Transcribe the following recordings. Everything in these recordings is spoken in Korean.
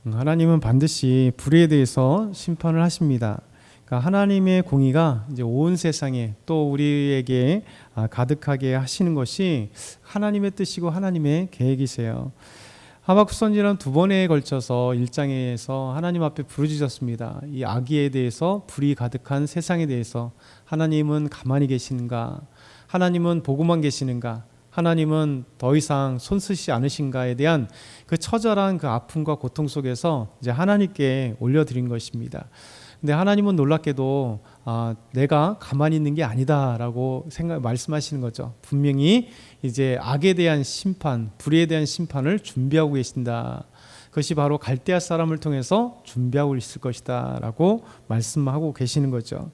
하나님은 반드시 불의에 대해서 심판을 하십니다. 그러니까 하나님의 공의가 이제 온 세상에 또 우리에게 가득하게 하시는 것이 하나님의 뜻이고 하나님의 계획이세요. 하박국 선지자는 두 번에 걸쳐서 1장에서 하나님 앞에 부르짖었습니다. 이 악의에 대해서, 불이 가득한 세상에 대해서 하나님은 가만히 계시는가? 하나님은 보고만 계시는가? 하나님은 더 이상 손쓰시 않으신가에 대한 그 처절한 그 아픔과 고통 속에서 이제 하나님께 올려드린 것입니다. 근데 하나님은 놀랍게도 내가 가만히 있는 게 아니다라고 말씀하시는 거죠. 분명히 이제 악에 대한 심판, 불의에 대한 심판을 준비하고 계신다. 그것이 바로 갈대아 사람을 통해서 준비하고 있을 것이다라고 말씀하고 계시는 거죠.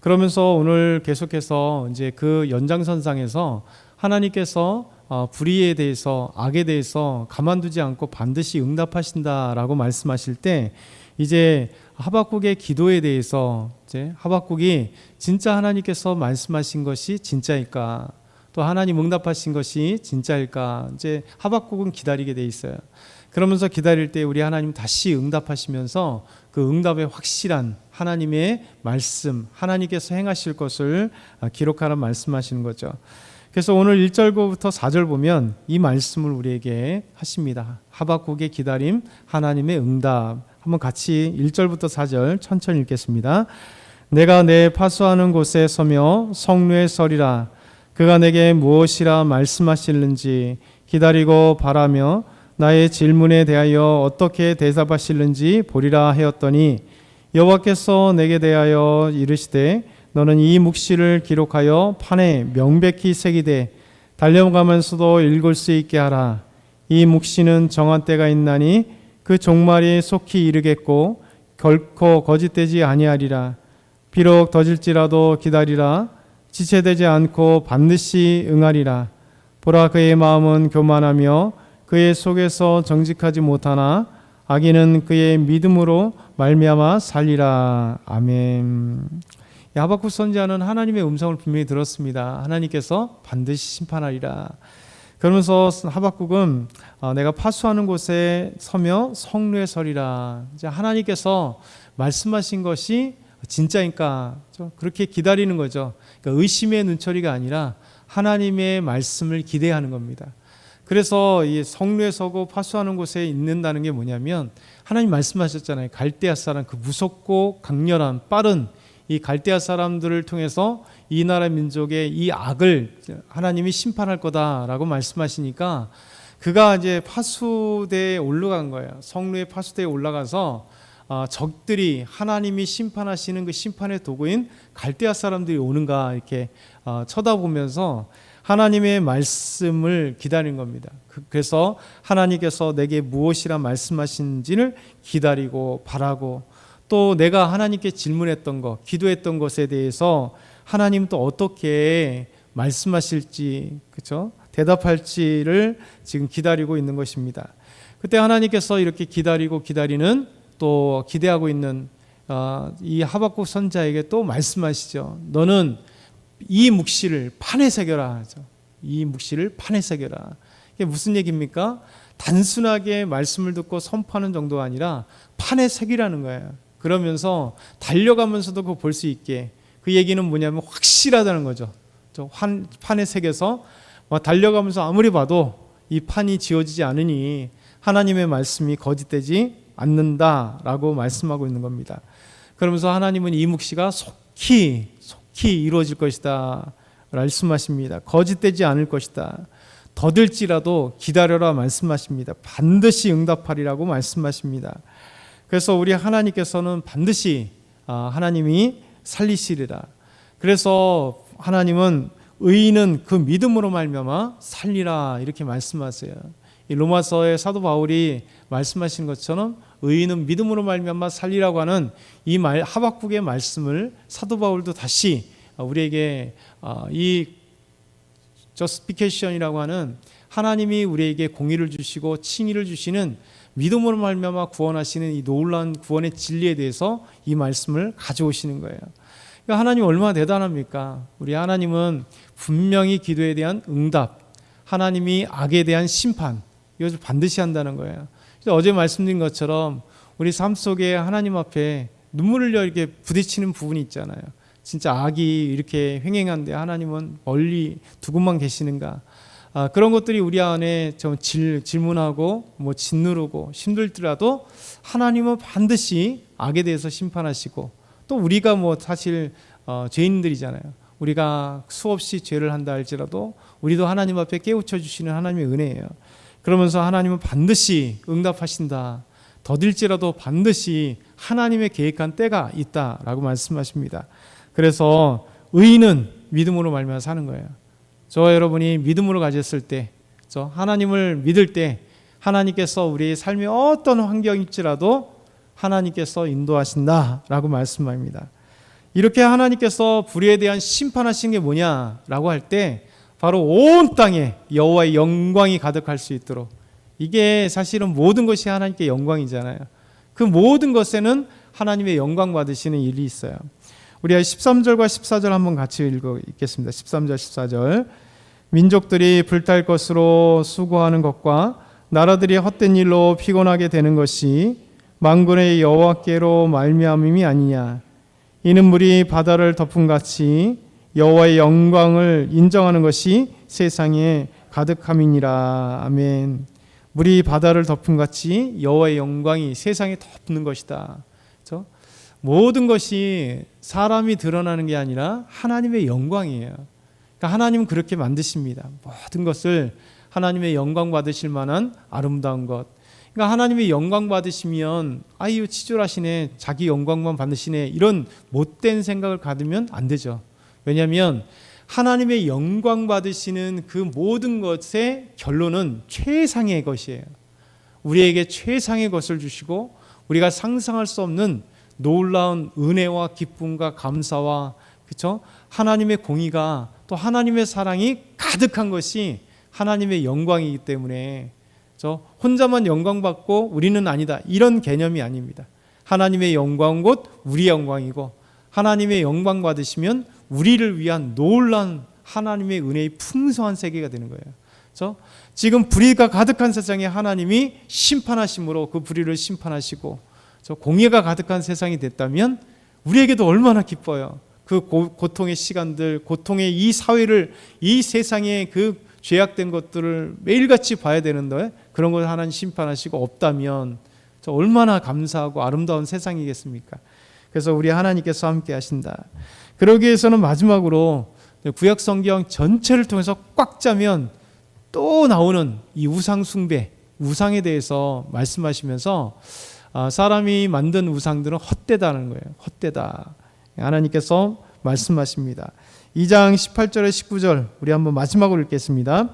그러면서 오늘 계속해서 이제 그 연장선상에서 하나님께서 불의에 대해서, 악에 대해서 가만두지 않고 반드시 응답하신다라고 말씀하실 때, 이제 하박국의 기도에 대해서 이제 하박국이 진짜 하나님께서 말씀하신 것이 진짜일까, 또 하나님 응답하신 것이 진짜일까, 이제 하박국은 기다리게 돼 있어요. 그러면서 기다릴 때 우리 하나님 다시 응답하시면서 그 응답의 확실한 하나님의 말씀, 하나님께서 행하실 것을 기록하라 말씀하시는 거죠. 그래서 오늘 1절부터 4절 보면 이 말씀을 우리에게 하십니다. 하박국의 기다림, 하나님의 응답. 한번 같이 1절부터 4절 천천히 읽겠습니다. 내가 내 파수하는 곳에 서며 성루에 서리라. 그가 내게 무엇이라 말씀하실는지 기다리고 바라며 나의 질문에 대하여 어떻게 대답하실는지 보리라 하였더니, 여호와께서 내게 대하여 이르시되 너는 이 묵시를 기록하여 판에 명백히 새기되 달려가면서도 읽을 수 있게 하라. 이 묵시는 정한 때가 있나니 그 종말이 속히 이르겠고 결코 거짓되지 아니하리라. 비록 더질지라도 기다리라. 지체되지 않고 반드시 응하리라. 보라, 그의 마음은 교만하며 그의 속에서 정직하지 못하나 악인은 그의 믿음으로 말미암아 살리라. 아멘. 하박국 선지자는 하나님의 음성을 분명히 들었습니다. 하나님께서 반드시 심판하리라. 그러면서 하박국은 내가 파수하는 곳에 서며 성루에 서리라. 이제 하나님께서 말씀하신 것이 진짜인가, 그렇게 기다리는 거죠. 그러니까 의심의 눈초리가 아니라 하나님의 말씀을 기대하는 겁니다. 그래서 이 성루에 서고 파수하는 곳에 있는다는 게 뭐냐면, 하나님 말씀하셨잖아요. 갈대아 사람, 그 무섭고 강렬한 빠른 이 갈대아 사람들을 통해서 이 나라 민족의 이 악을 하나님이 심판할 거다라고 말씀하시니까 그가 이제 파수대에 올라간 거예요. 성루의 파수대에 올라가서 적들이 하나님이 심판하시는 그 심판의 도구인 갈대아 사람들이 오는가 이렇게 쳐다보면서 하나님의 말씀을 기다린 겁니다. 그래서 하나님께서 내게 무엇이라 말씀하신지를 기다리고 바라고, 또 내가 하나님께 질문했던 것, 기도했던 것에 대해서 하나님 또 어떻게 말씀하실지, 그렇죠? 대답할지를 지금 기다리고 있는 것입니다. 그때 하나님께서 이렇게 기다리고 기다리는, 또 기대하고 있는 이 하박국 선지자에게 또 말씀하시죠. 너는 이 묵시를 판에 새겨라 하죠. 이 묵시를 판에 새겨라. 이게 무슨 얘기입니까? 단순하게 말씀을 듣고 선포하는 정도가 아니라 판에 새기라는 거예요. 그러면서 달려가면서도 그거 볼 수 있게, 그 얘기는 뭐냐면 확실하다는 거죠. 판에 새겨서 달려가면서 아무리 봐도 이 판이 지어지지 않으니 하나님의 말씀이 거짓되지 않는다라고 말씀하고 있는 겁니다. 그러면서 하나님은 이 묵시가 속히 이루어질 것이다 말씀하십니다. 거짓되지 않을 것이다. 더딜지라도 기다려라 말씀하십니다. 반드시 응답하리라고 말씀하십니다. 그래서 우리 하나님께서는 반드시 하나님이 살리시리라. 그래서 하나님은 의인은 그 믿음으로 말미암아 살리라 이렇게 말씀하세요. 이 로마서의 사도 바울이 말씀하신 것처럼 의인은 믿음으로 말미암아 살리라고 하는 이 하박국의 말씀을 사도 바울도 다시 우리에게 이 justification이라고 하는 하나님이 우리에게 공의를 주시고 칭의를 주시는 믿음으로 말미암아 구원하시는 이 놀라운 구원의 진리에 대해서 이 말씀을 가져오시는 거예요. 그러니까 하나님 얼마나 대단합니까? 우리 하나님은 분명히 기도에 대한 응답, 하나님이 악에 대한 심판, 이것을 반드시 한다는 거예요. 어제 말씀드린 것처럼 우리 삶 속에 하나님 앞에 눈물을 흘려 이렇게 부딪히는 부분이 있잖아요. 진짜 악이 이렇게 횡행한데 하나님은 멀리 두고만 계시는가? 그런 것들이 우리 안에 좀 질문하고 짓누르고 힘들더라도 하나님은 반드시 악에 대해서 심판하시고, 또 우리가 사실 죄인들이잖아요. 우리가 수없이 죄를 한다 할지라도 우리도 하나님 앞에 깨우쳐 주시는 하나님의 은혜예요. 그러면서 하나님은 반드시 응답하신다. 더딜지라도 반드시 하나님의 계획한 때가 있다라고 말씀하십니다. 그래서 의인은 믿음으로 말미암아 사는 거예요. 저와 여러분이 믿음으로 가졌을 때, 하나님을 믿을 때 하나님께서 우리의 삶에 어떤 환경일지라도 하나님께서 인도하신다라고 말씀합니다. 이렇게 하나님께서 불의에 대한 심판하신 게 뭐냐라고 할 때 바로 온 땅에 여호와의 영광이 가득할 수 있도록, 이게 사실은 모든 것이 하나님께 영광이잖아요. 그 모든 것에는 하나님의 영광 받으시는 일이 있어요. 우리가 13절과 14절 한번 같이 읽겠습니다. 13절 14절. 민족들이 불탈 것으로 수고하는 것과 나라들이 헛된 일로 피곤하게 되는 것이 만군의 여호와께로 말미암음이 아니냐. 이는 물이 바다를 덮은 같이 여호와의 영광을 인정하는 것이 세상에 가득함이니라. 아멘. 물이 바다를 덮은 같이 여호와의 영광이 세상에 덮는 것이다. 그렇죠? 모든 것이 사람이 드러나는 게 아니라 하나님의 영광이에요. 그러니까 하나님은 그렇게 만드십니다. 모든 것을 하나님의 영광 받으실 만한 아름다운 것. 그러니까 하나님의 영광 받으시면 아유 치졸하시네, 자기 영광만 받으시네, 이런 못된 생각을 가지면 안 되죠. 왜냐하면 하나님의 영광 받으시는 그 모든 것의 결론은 최상의 것이에요. 우리에게 최상의 것을 주시고 우리가 상상할 수 없는 놀라운 은혜와 기쁨과 감사와, 그렇죠? 하나님의 공의가, 또 하나님의 사랑이 가득한 것이 하나님의 영광이기 때문에 혼자만 영광 받고 우리는 아니다, 이런 개념이 아닙니다. 하나님의 영광 곧 우리 영광이고, 하나님의 영광 받으시면 우리를 위한 놀라운 하나님의 은혜의 풍성한 세계가 되는 거예요. 그렇죠? 지금 불의가 가득한 세상에 하나님이 심판하심으로 그 불의를 심판하시고 공의가 가득한 세상이 됐다면 우리에게도 얼마나 기뻐요. 그 고통의 시간들, 고통의 이 사회를, 이 세상의 그 죄악된 것들을 매일같이 봐야 되는데 그런 걸 하나님 심판하시고 없다면 얼마나 감사하고 아름다운 세상이겠습니까? 그래서 우리 하나님께서 함께 하신다. 그러기 위해서는 마지막으로 구약 성경 전체를 통해서 꽉 짜면 또 나오는 이 우상 숭배, 우상에 대해서 말씀하시면서 사람이 만든 우상들은 헛되다는 거예요. 헛되다. 하나님께서 말씀하십니다. 2장 18절에 19절 우리 한번 마지막으로 읽겠습니다.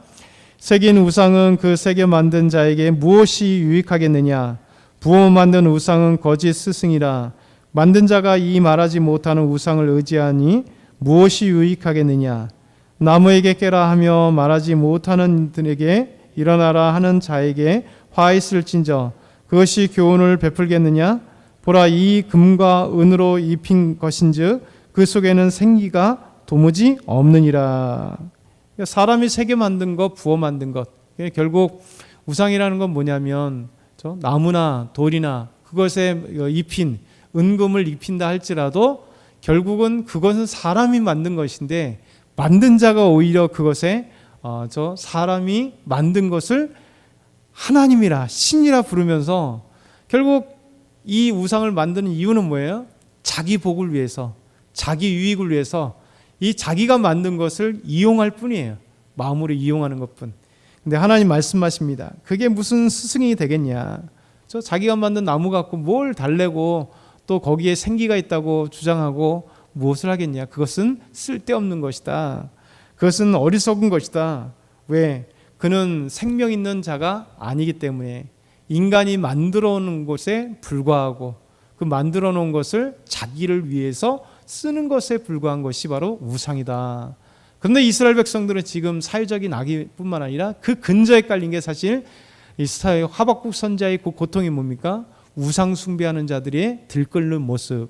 새긴 우상은 그 새겨 만든 자에게 무엇이 유익하겠느냐. 부어 만든 우상은 거짓 스승이라. 만든 자가 이 말하지 못하는 우상을 의지하니 무엇이 유익하겠느냐. 나무에게 깨라 하며 말하지 못하는 들에게 일어나라 하는 자에게 화 있을진저 그것이 교훈을 베풀겠느냐. 보라, 이 금과 은으로 입힌 것인즉 그 속에는 생기가 도무지 없느니라. 사람이 새겨 만든 것, 부어 만든 것, 결국 우상이라는 건 뭐냐면 나무나 돌이나 그것에 입힌 은금을 입힌다 할지라도 결국은 그것은 사람이 만든 것인데 만든 자가 오히려 그것에 사람이 만든 것을 하나님이라, 신이라 부르면서 결국 이 우상을 만드는 이유는 뭐예요? 자기 복을 위해서, 자기 유익을 위해서 이 자기가 만든 것을 이용할 뿐이에요. 마음으로 이용하는 것뿐. 근데 하나님 말씀하십니다. 그게 무슨 스승이 되겠냐. 자기가 만든 나무 갖고 뭘 달래고 또 거기에 생기가 있다고 주장하고 무엇을 하겠냐. 그것은 쓸데없는 것이다. 그것은 어리석은 것이다. 왜? 그는 생명 있는 자가 아니기 때문에 인간이 만들어 놓은 것에 불과하고 그 만들어 놓은 것을 자기를 위해서 쓰는 것에 불과한 것이 바로 우상이다. 그런데 이스라엘 백성들은 지금 사회적인 악의뿐만 아니라 그 근저에 깔린 게 사실 하박국 선지자의 그 고통이 뭡니까? 우상 숭배하는 자들의 들끓는 모습.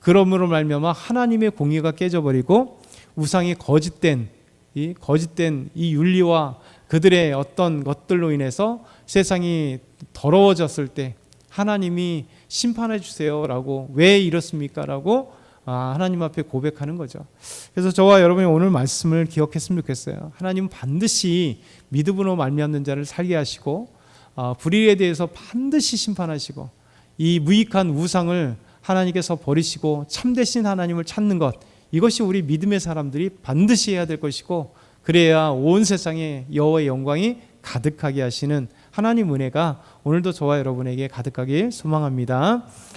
그러므로 말미암아 하나님의 공의가 깨져버리고 우상이 거짓된 이 윤리와 그들의 어떤 것들로 인해서 세상이 더러워졌을 때 하나님이 심판해 주세요라고, 왜 이렇습니까? 라고 하나님 앞에 고백하는 거죠. 그래서 저와 여러분이 오늘 말씀을 기억했으면 좋겠어요. 하나님은 반드시 믿음으로 말미암는 자를 살게 하시고 불의에 대해서 반드시 심판하시고, 이 무익한 우상을 하나님께서 버리시고 참되신 하나님을 찾는 것, 이것이 우리 믿음의 사람들이 반드시 해야 될 것이고, 그래야 온 세상에 여호와의 영광이 가득하게 하시는 하나님 은혜가 오늘도 저와 여러분에게 가득하길 소망합니다.